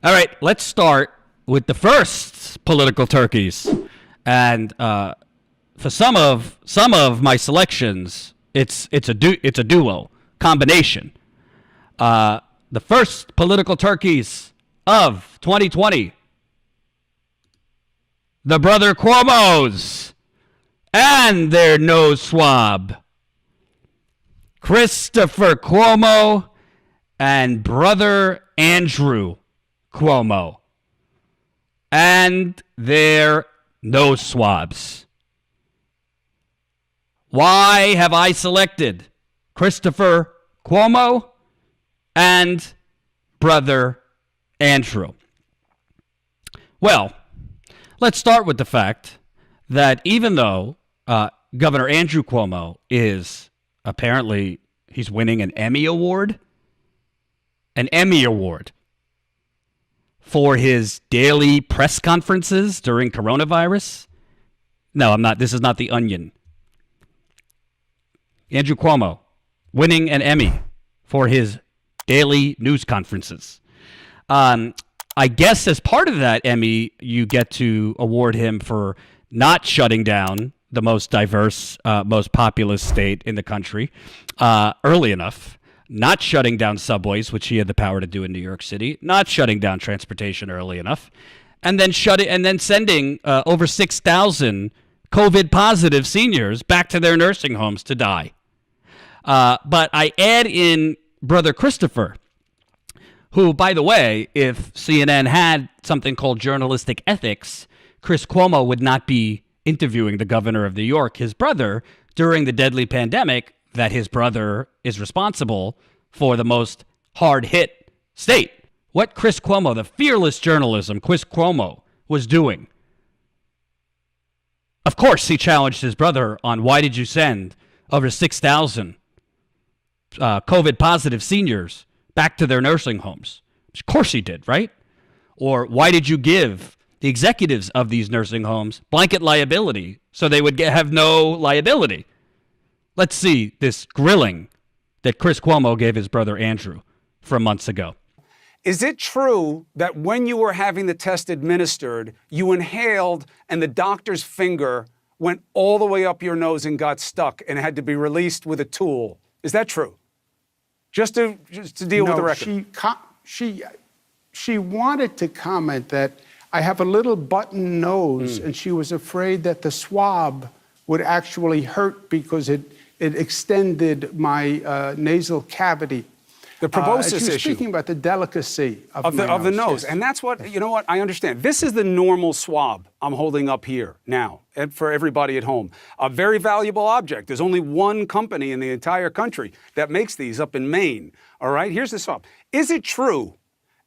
All right, let's start with the first political turkeys, and for some of my selections, it's a duo combination. The first political turkeys of 2020, the brother Cuomos and their nose swab, Christopher Cuomo and brother Andrew Cuomo, and their nose swabs. Why have I selected Christopher Cuomo and brother Andrew? Well, let's start with the fact that even though Governor Andrew Cuomo is apparently, he's winning an Emmy Award for his daily press conferences during coronavirus. No, I'm not. This is not The Onion. Andrew Cuomo winning an Emmy for his daily news conferences. I guess as part of that Emmy, you get to award him for not shutting down the most diverse, most populous state in the country early enough, not shutting down subways, which he had the power to do in New York City, not shutting down transportation early enough, and then sending over 6,000 COVID positive seniors back to their nursing homes to die. But I add in brother Christopher, who, by the way, if CNN had something called journalistic ethics, Chris Cuomo would not be interviewing the governor of New York, his brother, during the deadly pandemic that his brother is responsible for the most hard-hit state. What Chris Cuomo, the fearless journalism Chris Cuomo was doing. Of course, he challenged his brother on why did you send over 6,000 COVID-positive seniors back to their nursing homes. Of course he did, right? Or why did you give the executives of these nursing homes blanket liability so they would have no liability? Let's see this grilling that Chris Cuomo gave his brother Andrew from months ago. Is it true that when you were having the test administered, you inhaled and the doctor's finger went all the way up your nose and got stuck and had to be released with a tool? Is that true? Just to deal with the record. She wanted to comment that I have a little button nose, and she was afraid that the swab would actually hurt because it extended my nasal cavity. The proboscis issue. issue. Speaking about the delicacy of the nose. Yes. And that's what, you know what, I understand. This is the normal swab I'm holding up here now, and for everybody at home. A very valuable object. There's only one company in the entire country that makes these up in Maine. All right, here's the swab. Is it true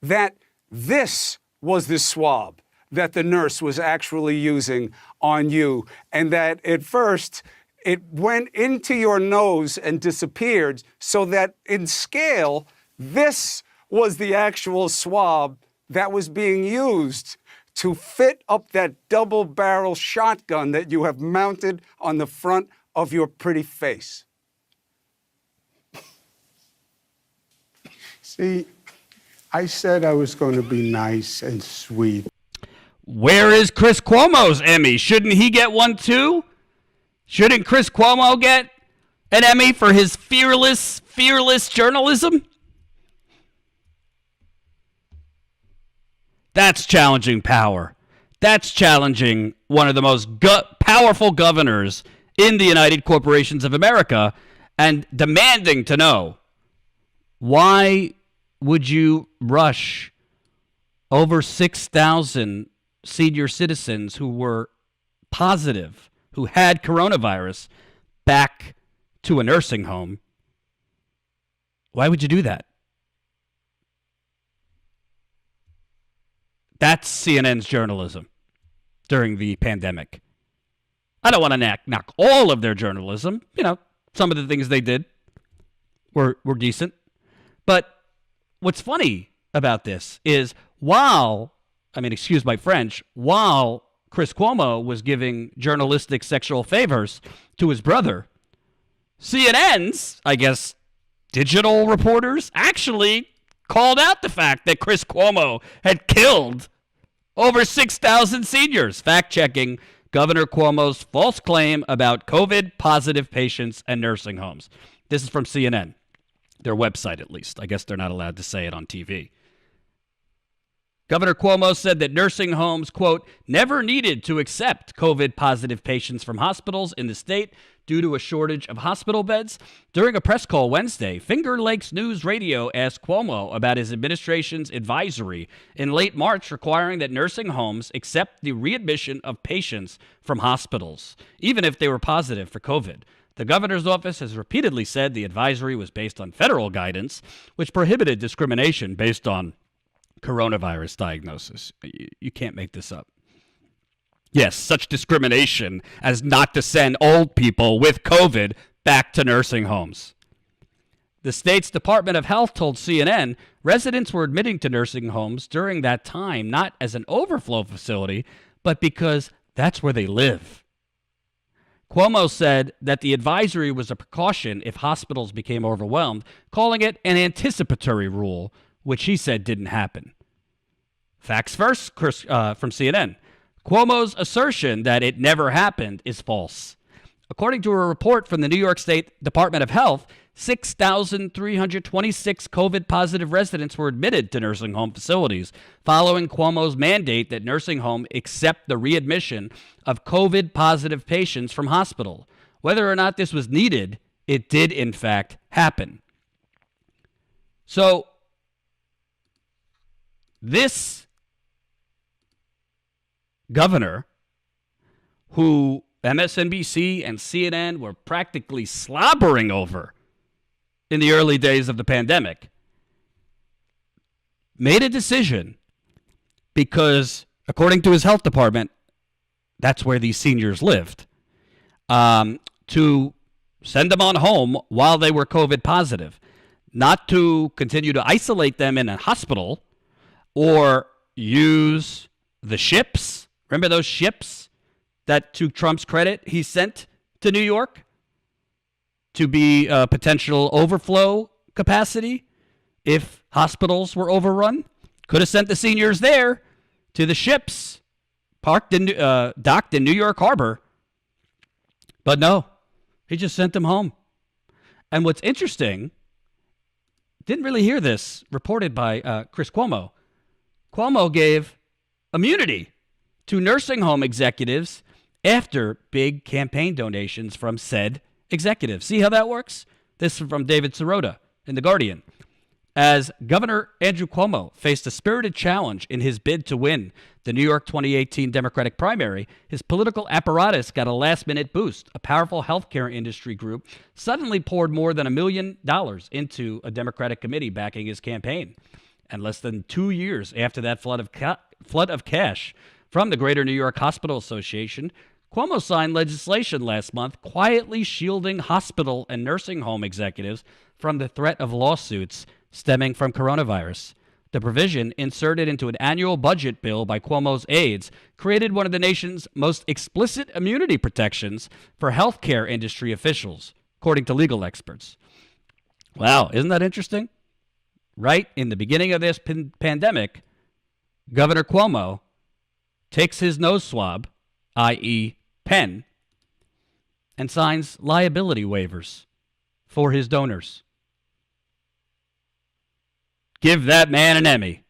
that this was the swab that the nurse was actually using on you, and that at first it went into your nose and disappeared, so that in scale, this was the actual swab that was being used to fit up that double-barrel shotgun that you have mounted on the front of your pretty face? See, I said I was going to be nice and sweet. Where is Chris Cuomo's Emmy? Shouldn't he get one too? Shouldn't Chris Cuomo get an Emmy for his fearless journalism? That's challenging power. That's challenging one of the most powerful governors in the United Corporations of America and demanding to know, why would you rush over 6,000 senior citizens who were positive, who had coronavirus, back to a nursing home? Why would you do that? That's CNN's journalism during the pandemic. I don't want to knock all of their journalism. You know, some of the things they did were decent. But what's funny about this is excuse my French, while Chris Cuomo was giving journalistic sexual favors to his brother, CNN's, I guess, digital reporters actually called out the fact that Chris Cuomo had killed over 6,000 seniors, fact-checking Governor Cuomo's false claim about COVID-positive patients and nursing homes. This is from CNN, their website at least. I guess they're not allowed to say it on TV. Governor Cuomo said that nursing homes, quote, never needed to accept COVID-positive patients from hospitals in the state due to a shortage of hospital beds. During a press call Wednesday, Finger Lakes News Radio asked Cuomo about his administration's advisory in late March requiring that nursing homes accept the readmission of patients from hospitals, even if they were positive for COVID. The governor's office has repeatedly said the advisory was based on federal guidance, which prohibited discrimination based on coronavirus diagnosis. You can't make this up. Yes, such discrimination as not to send old people with COVID back to nursing homes. The state's Department of Health told CNN residents were admitting to nursing homes during that time not as an overflow facility, but because that's where they live. Cuomo said that the advisory was a precaution if hospitals became overwhelmed, calling it an anticipatory rule, which he said didn't happen. Facts first, Chris, from CNN. Cuomo's assertion that it never happened is false. According to a report from the New York State Department of Health, 6,326 COVID-positive residents were admitted to nursing home facilities following Cuomo's mandate that nursing home accept the readmission of COVID-positive patients from hospital. Whether or not this was needed, it did in fact happen. So, this governor, who MSNBC and CNN were practically slobbering over in the early days of the pandemic, made a decision because, according to his health department, that's where these seniors lived, to send them on home while they were COVID positive, not to continue to isolate them in a hospital or use the ships. Remember those ships that, to Trump's credit, he sent to New York to be a potential overflow capacity if hospitals were overrun? Could have sent the seniors there to the ships docked in New York Harbor. But no, he just sent them home. And what's interesting, didn't really hear this reported by Chris Cuomo. Cuomo gave immunity to nursing home executives after big campaign donations from said executives. See how that works? This is from David Sirota in The Guardian. As Governor Andrew Cuomo faced a spirited challenge in his bid to win the New York 2018 Democratic primary, his political apparatus got a last-minute boost. A powerful healthcare industry group suddenly poured more than $1 million into a Democratic committee backing his campaign. And less than 2 years after that flood of cash from the Greater New York Hospital Association, Cuomo signed legislation last month quietly shielding hospital and nursing home executives from the threat of lawsuits stemming from coronavirus. The provision, inserted into an annual budget bill by Cuomo's aides, created one of the nation's most explicit immunity protections for healthcare industry officials, according to legal experts. Wow, isn't that interesting? Right in the beginning of this pandemic, Governor Cuomo takes his nose swab, i.e. pen, and signs liability waivers for his donors. Give that man an Emmy.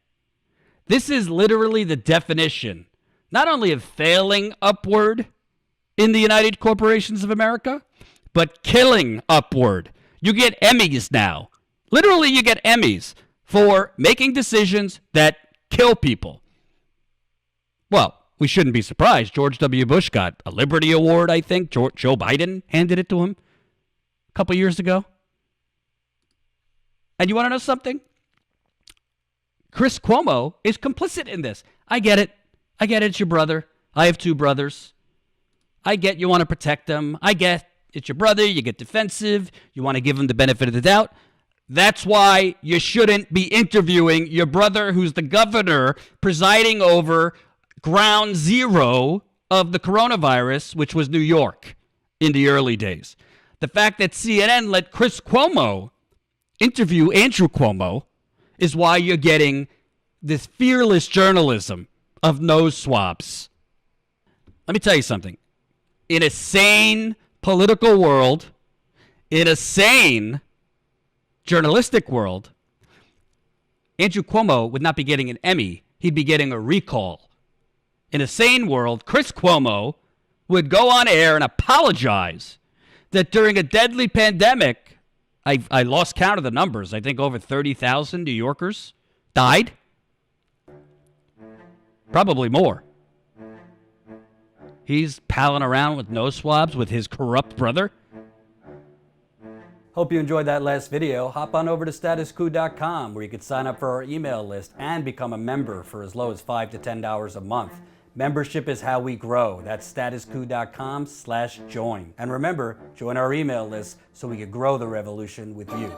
This is literally the definition, not only of failing upward in the United Corporations of America, but killing upward. You get Emmys now. Literally, you get Emmys for making decisions that kill people. Well, we shouldn't be surprised. George W. Bush got a Liberty Award, I think. Joe Biden handed it to him a couple years ago. And you want to know something? Chris Cuomo is complicit in this. I get it. It's your brother. I have two brothers. I get you want to protect them. I get it's your brother. You get defensive. You want to give him the benefit of the doubt. That's why you shouldn't be interviewing your brother, who's the governor presiding over ground zero of the coronavirus, which was New York in the early days. The fact that CNN let Chris Cuomo interview Andrew Cuomo is why you're getting this fearless journalism of nose swabs. Let me tell you something. In a sane political world, in a sane journalistic world, Andrew Cuomo would not be getting an Emmy. He'd be getting a recall. In a sane world, Chris Cuomo would go on air and apologize that during a deadly pandemic, I lost count of the numbers. I think over 30,000 New Yorkers died. Probably more. He's palling around with nose swabs with his corrupt brother. Hope you enjoyed that last video. Hop on over to statuscoup.com where you can sign up for our email list and become a member for as low as $5 to $10 a month. Membership is how we grow. That's statuscoup.com/join. And remember, join our email list so we can grow the revolution with you.